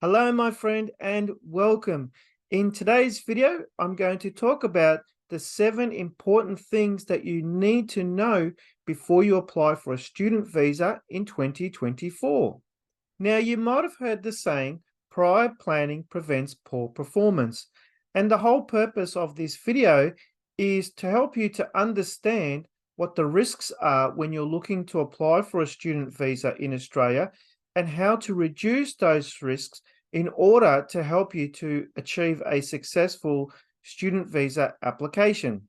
Hello, my friend, and welcome. In today's video, I'm going to talk about the 7 important things that you need to know before you apply for a student visa in 2024. Now, you might have heard the saying, prior planning prevents poor performance. And the whole purpose of this video is to help you to understand what the risks are when you're looking to apply for a student visa in Australia and how to reduce those risks in order to help you to achieve a successful student visa application.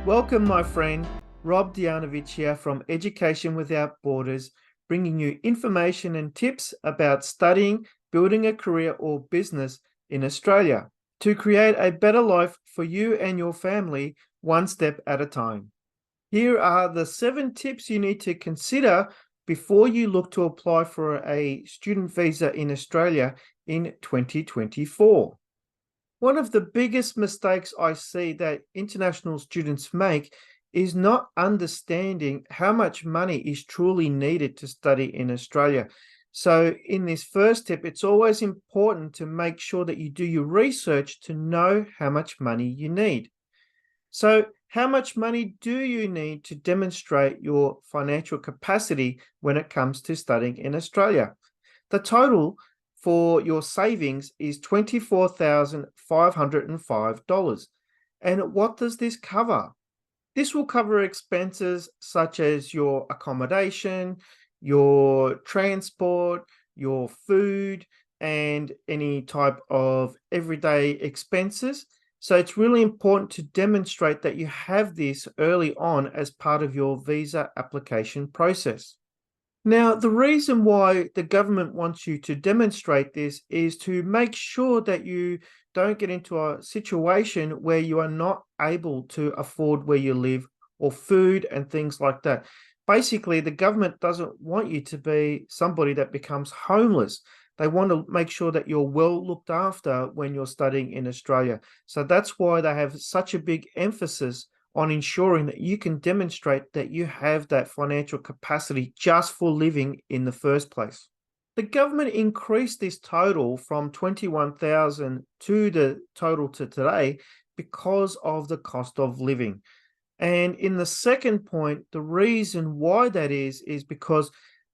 Welcome, my friend. Rob Dianovich here from Education Without Borders, bringing you information and tips about studying, building a career or business in Australia to create a better life for you and your family, one step at a time. Here are the 7 tips you need to consider before you look to apply for a student visa in Australia in 2024. One of the biggest mistakes I see that international students make is not understanding how much money is truly needed to study in Australia. So in this first tip, it's always important to make sure that you do your research to know how much money you need. So how much money do you need to demonstrate your financial capacity when it comes to studying in Australia? The total for your savings is $24,505. And what does this cover? This will cover expenses such as your accommodation, your transport, your food, and any type of everyday expenses. So it's really important to demonstrate that you have this early on as part of your visa application process. Now, the reason why the government wants you to demonstrate this is to make sure that you don't get into a situation where you are not able to afford where you live or food and things like that. Basically, the government doesn't want you to be somebody that becomes homeless. They want to make sure that you're well looked after when you're studying in Australia. So that's why they have such a big emphasis on ensuring that you can demonstrate that you have that financial capacity just for living in the first place. The government increased this total from 21,000 to the total to today because of the cost of living. And in the second point, the reason why that is because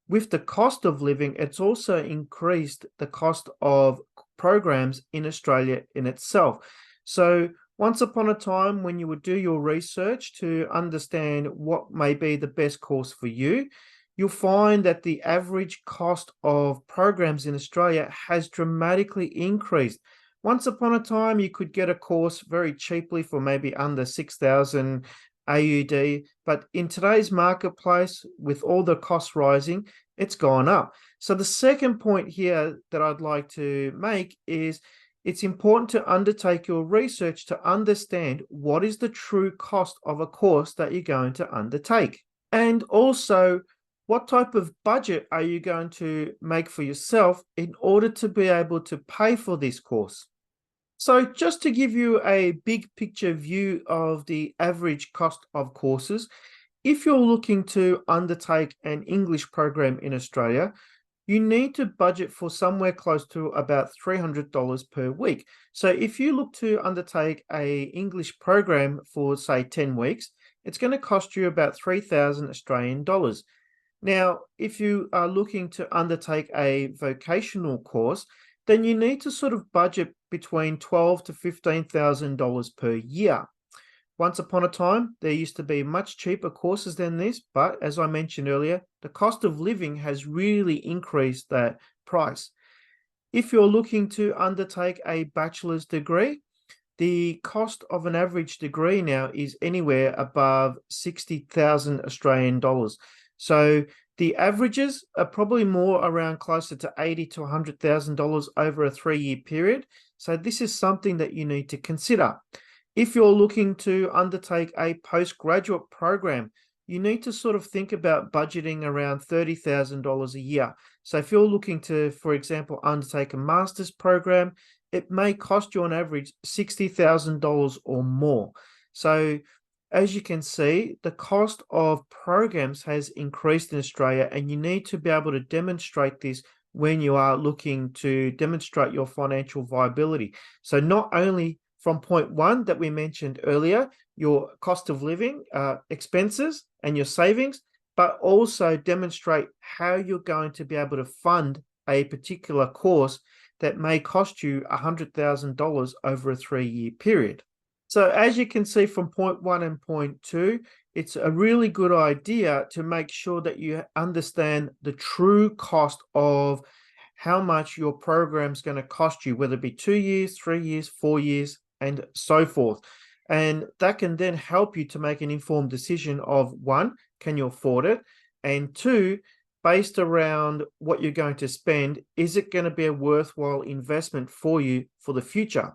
with the cost of living, it's also increased the cost of programs in Australia in itself. So once upon a time, when you would do your research to understand what may be the best course for you, you'll find that the average cost of programs in Australia has dramatically increased. Once upon a time, you could get a course very cheaply for maybe under 6,000 AUD, but in today's marketplace, with all the costs rising, it's gone up. So the second point here that I'd like to make is it's important to undertake your research to understand what is the true cost of a course that you're going to undertake. And also, what type of budget are you going to make for yourself in order to be able to pay for this course? So just to give you a big picture view of the average cost of courses, if you're looking to undertake an English program in Australia, you need to budget for somewhere close to about $300 per week. So if you look to undertake a English program for say 10 weeks, it's going to cost you about 3,000 Australian dollars. Now, if you are looking to undertake a vocational course, then you need to sort of budget between $12,000 to $15,000 per year. Once upon a time, there used to be much cheaper courses than this, but as I mentioned earlier, the cost of living has really increased that price. If you're looking to undertake a bachelor's degree, the cost of an average degree now is anywhere above 60,000 Australian dollars. So the averages are probably more around closer to 80 to $100,000 over a 3-year period. So this is something that you need to consider. If you're looking to undertake a postgraduate program, you need to sort of think about budgeting around $30,000 a year. So if you're looking to, for example, undertake a master's program, it may cost you on average $60,000 or more. So as you can see, the cost of programs has increased in Australia, and you need to be able to demonstrate this when you are looking to demonstrate your financial viability. So not only from point one that we mentioned earlier, your cost of living, expenses and your savings, but also demonstrate how you're going to be able to fund a particular course that may cost you $100,000 over a 3-year period. So as you can see from point one and point two, it's a really good idea to make sure that you understand the true cost of how much your program's going to cost you, whether it be 2 years, 3 years, 4 years, and so forth. And that can then help you to make an informed decision of one, can you afford it? And two, based around what you're going to spend, is it going to be a worthwhile investment for you for the future?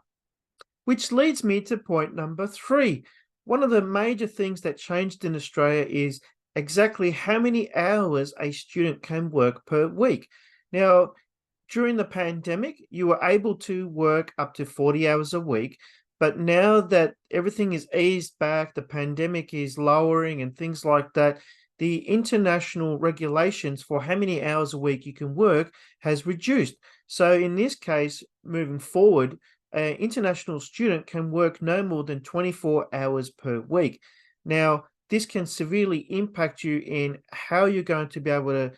Which leads me to point number three. One of the major things that changed in Australia is exactly how many hours a student can work per week. Now, during the pandemic, you were able to work up to 40 hours a week. But now that everything is eased back, the pandemic is lowering and things like that, the international regulations for how many hours a week you can work has reduced. So in this case, moving forward, an international student can work no more than 24 hours per week. Now, this can severely impact you in how you're going to be able to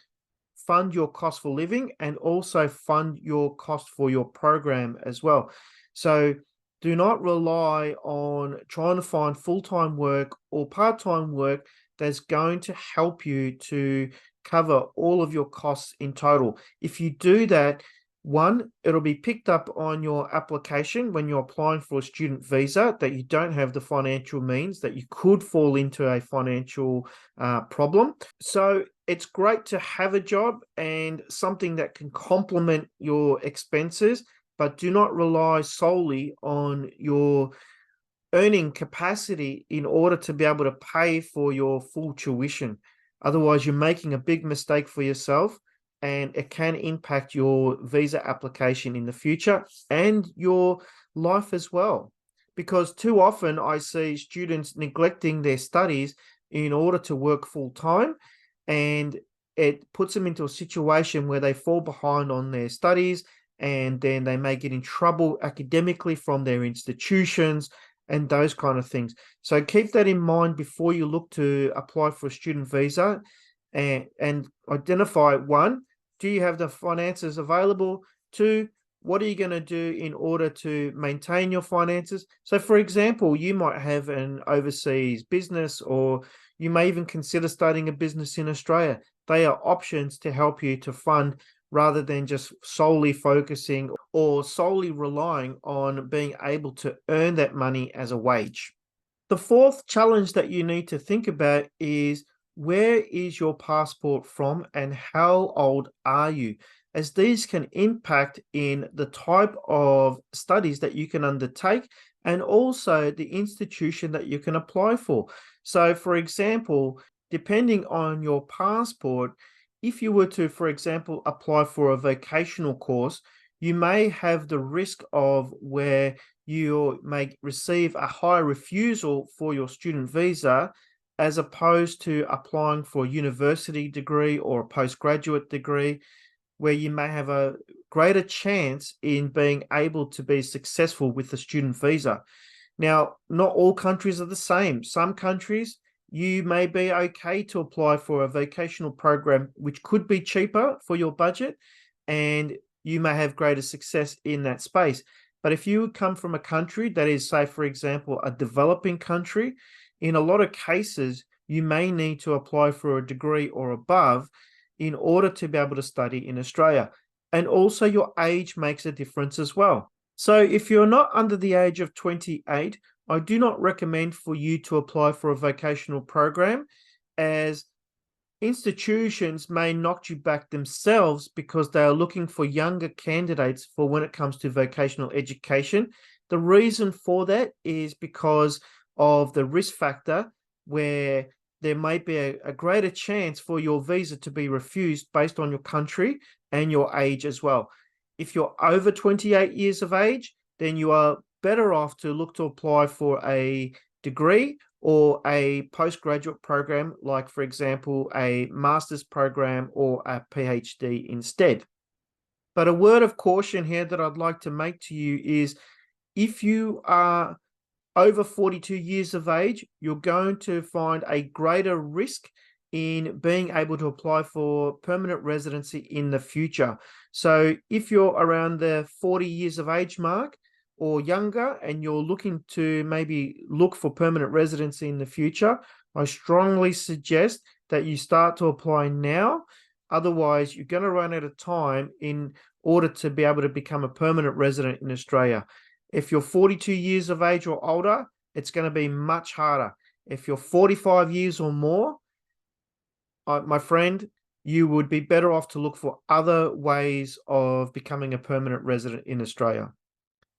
fund your cost for living and also fund your cost for your program as well. So do not rely on trying to find full-time work or part-time work that's going to help you to cover all of your costs in total. If you do that, one, it'll be picked up on your application when you're applying for a student visa that you don't have the financial means, that you could fall into a financial problem. So it's great to have a job and something that can complement your expenses, but do not rely solely on your earning capacity in order to be able to pay for your full tuition. Otherwise, you're making a big mistake for yourself, and it can impact your visa application in the future and your life as well. Because too often I see students neglecting their studies in order to work full time, and it puts them into a situation where they fall behind on their studies, and then they may get in trouble academically from their institutions and those kind of things. So keep that in mind before you look to apply for a student visa, and identify one, do you have the finances available? Two, what are you going to do in order to maintain your finances? So for example, you might have an overseas business, or you may even consider starting a business in Australia. They are options to help you to fund rather than just solely focusing or solely relying on being able to earn that money as a wage. The fourth challenge that you need to think about is, where is your passport from and how old are you? As these can impact in the type of studies that you can undertake and also the institution that you can apply for. So for example, depending on your passport, if you were to, for example, apply for a vocational course, you may have the risk of where you may receive a higher refusal for your student visa as opposed to applying for a university degree or a postgraduate degree, where you may have a greater chance in being able to be successful with the student visa. Now, not all countries are the same. Some countries, you may be okay to apply for a vocational program, which could be cheaper for your budget, and you may have greater success in that space. But if you come from a country that is, say, for example, a developing country, in a lot of cases, you may need to apply for a degree or above in order to be able to study in Australia. And also your age makes a difference as well. So if you're not under the age of 28, I do not recommend for you to apply for a vocational program, as institutions may knock you back themselves because they are looking for younger candidates for when it comes to vocational education. The reason for that is because of the risk factor, where there may be a greater chance for your visa to be refused based on your country and your age as well. If you're over 28 years of age, then you are better off to look to apply for a degree or a postgraduate program, like, for example, a master's program or a PhD instead. But a word of caution here that I'd like to make to you is if you are over 42 years of age, you're going to find a greater risk in being able to apply for permanent residency in the future. So if you're around the 40 years of age mark or younger and you're looking to maybe look for permanent residency in the future, I strongly suggest that you start to apply now. Otherwise, you're going to run out of time in order to be able to become a permanent resident in Australia. If you're 42 years of age or older, it's going to be much harder. If you're 45 years or more, my friend, you would be better off to look for other ways of becoming a permanent resident in Australia.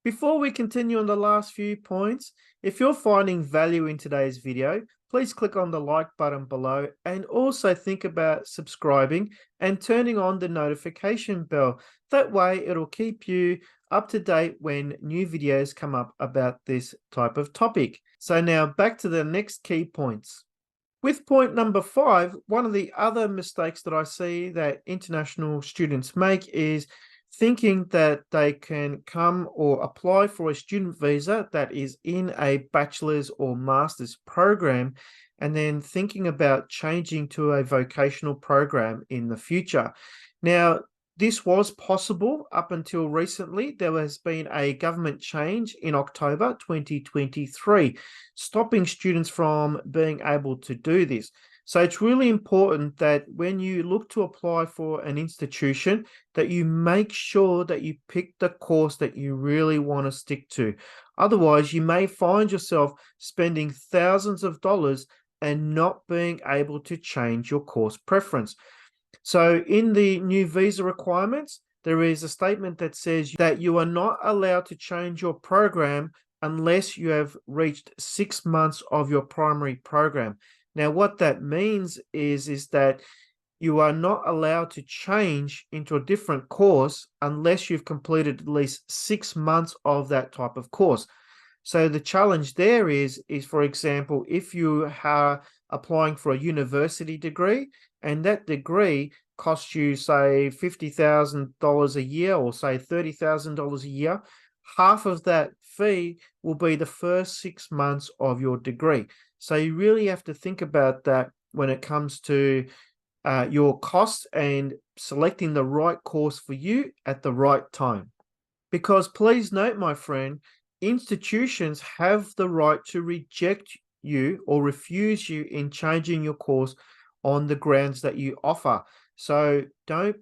Before we continue on the last few points, if you're finding value in today's video, please click on the like button below and also think about subscribing and turning on the notification bell. That way it'll keep you up to date when new videos come up about this type of topic. So now back to the next key points. With point number 5, one of the other mistakes that I see that international students make is thinking that they can come or apply for a student visa that is in a bachelor's or master's program and then thinking about changing to a vocational program in the future. Now, this was possible up until recently. There has been a government change in October 2023, stopping students from being able to do this. So it's really important that when you look to apply for an institution, that you make sure that you pick the course that you really want to stick to. Otherwise, you may find yourself spending thousands of dollars and not being able to change your course preference. So in the new visa requirements, there is a statement that says that you are not allowed to change your program unless you have reached 6 months of your primary program. Now, what that means is that you are not allowed to change into a different course unless you've completed at least 6 months of that type of course. So the challenge there is for example, if you are applying for a university degree and that degree costs you, say, $50,000 a year or say $30,000 a year, half of that fee will be the first 6 months of your degree. So you really have to think about that when it comes to your costs and selecting the right course for you at the right time. Because please note, my friend, institutions have the right to reject you or refuse you in changing your course on the grounds that you offer. So don't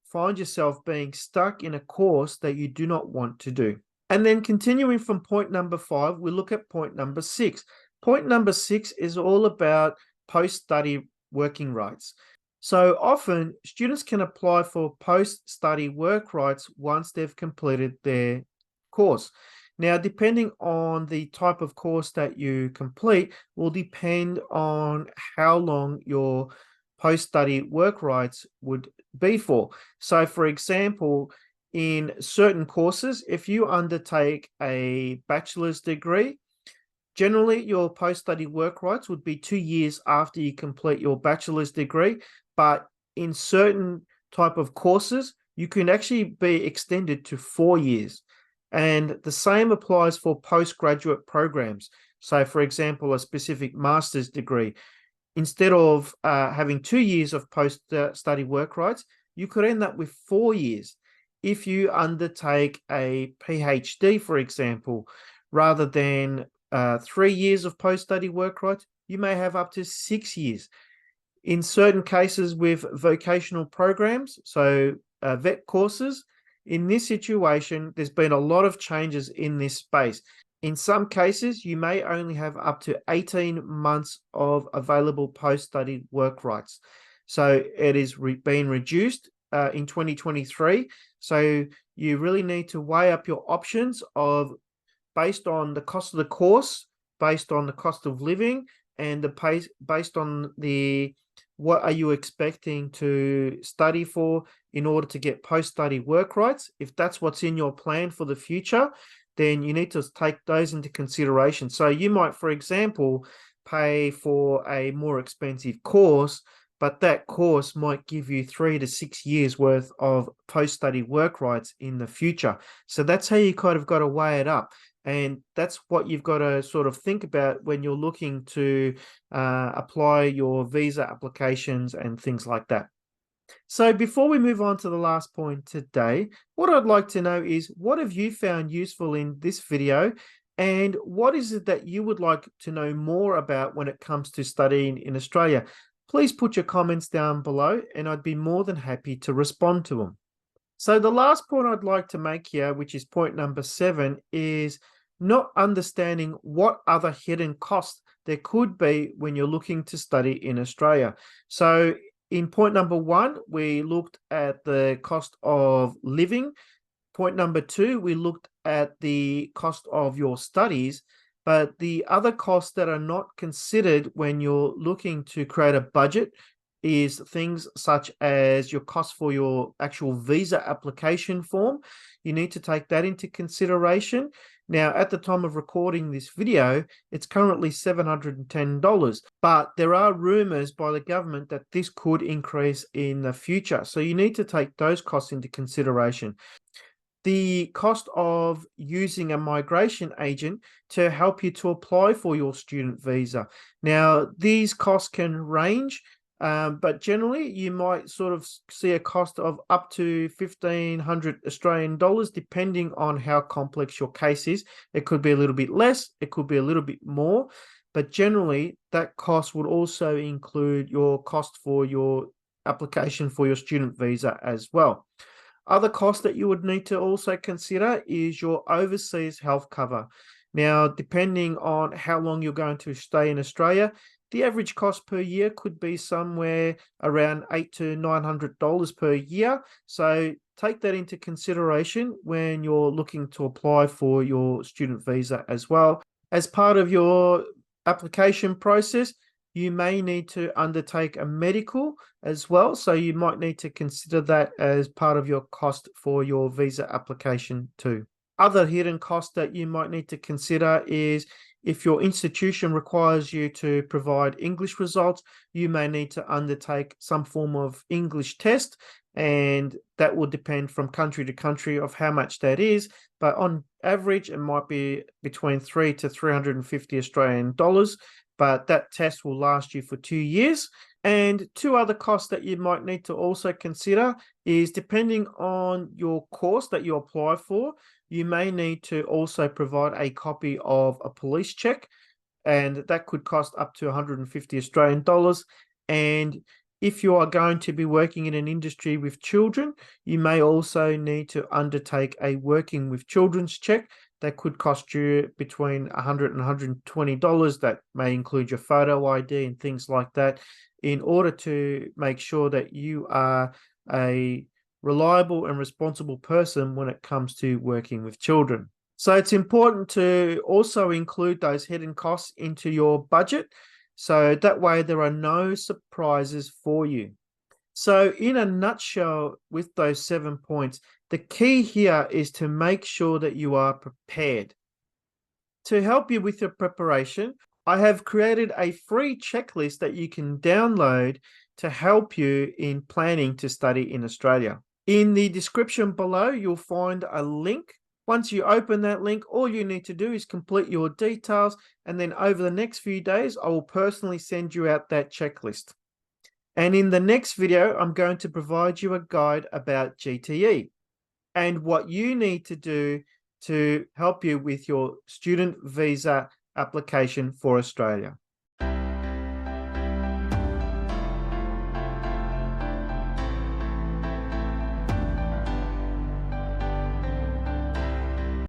find yourself being stuck in a course that you do not want to do. And then continuing from point number 5, we look at point number 6. Point number 6 is all about post-study working rights. So often students can apply for post-study work rights once they've completed their course. Now, depending on the type of course that you complete will depend on how long your post-study work rights would be for. So, for example, in certain courses, if you undertake a bachelor's degree, generally your post-study work rights would be 2 years after you complete your bachelor's degree, but in certain type of courses, you can actually be extended to 4 years. And the same applies for postgraduate programs. So, for example, a specific master's degree, instead of having 2 years of post-study work rights, you could end up with 4 years. If you undertake a PhD, for example, rather than 3 years of post-study work rights, you may have up to 6 years. In certain cases with vocational programs, so vet courses, in this situation, there's been a lot of changes in this space. In some cases, you may only have up to 18 months of available post-study work rights. So it is being reduced in 2023. So you really need to weigh up your options of based on the cost of the course, based on the cost of living, and based on the what are you expecting to study for in order to get post-study work rights. If that's what's in your plan for the future, then you need to take those into consideration. So you might, for example, pay for a more expensive course, but that course might give you 3 to 6 years worth of post-study work rights in the future. So that's how you kind of got to weigh it up. And that's what you've got to sort of think about when you're looking to apply your visa applications and things like that. So before we move on to the last point today, what I'd like to know is, what have you found useful in this video? And what is it that you would like to know more about when it comes to studying in Australia? Please put your comments down below and I'd be more than happy to respond to them. So the last point I'd like to make here, which is point number 7, is not understanding what other hidden costs there could be when you're looking to study in Australia. So in point number 1, we looked at the cost of living. Point number 2, we looked at the cost of your studies. But the other costs that are not considered when you're looking to create a budget is things such as your cost for your actual visa application form. You need to take that into consideration. Now, at the time of recording this video, it's currently $710, but there are rumors by the government that this could increase in the future. So you need to take those costs into consideration. The cost of using a migration agent to help you to apply for your student visa. Now, these costs can range, but generally you might sort of see a cost of up to 1,500 Australian dollars, depending on how complex your case is. It could be a little bit less, it could be a little bit more, but generally that cost would also include your cost for your application for your student visa as well. Other costs that you would need to also consider is your overseas health cover. Now, depending on how long you're going to stay in Australia, the average cost per year could be somewhere around $800 to $900 per year. So take that into consideration when you're looking to apply for your student visa as well. As part of your application process, you may need to undertake a medical as well. So you might need to consider that as part of your cost for your visa application too. Other hidden costs that you might need to consider is if your institution requires you to provide English results, you may need to undertake some form of English test, and that will depend from country to country of how much that is. But on average, it might be between 3 to 350 Australian dollars. But that test will last you for 2 years. And 2 other costs that you might need to also consider is, depending on your course that you apply for, you may need to also provide a copy of a police check, and that could cost up to 150 Australian dollars. And if you are going to be working in an industry with children, you may also need to undertake a working with children's check. That could cost you between $100 and $120. That may include your photo ID and things like that, in order to make sure that you are a reliable and responsible person when it comes to working with children. So it's important to also include those hidden costs into your budget, so that way there are no surprises for you. So in a nutshell, with those 7 points, the key here is to make sure that you are prepared. To help you with your preparation, I have created a free checklist that you can download to help you in planning to study in Australia. In the description below, you'll find a link. Once you open that link, all you need to do is complete your details, and then over the next few days, I will personally send you out that checklist. And in the next video, I'm going to provide you a guide about GTE and what you need to do to help you with your student visa application for Australia.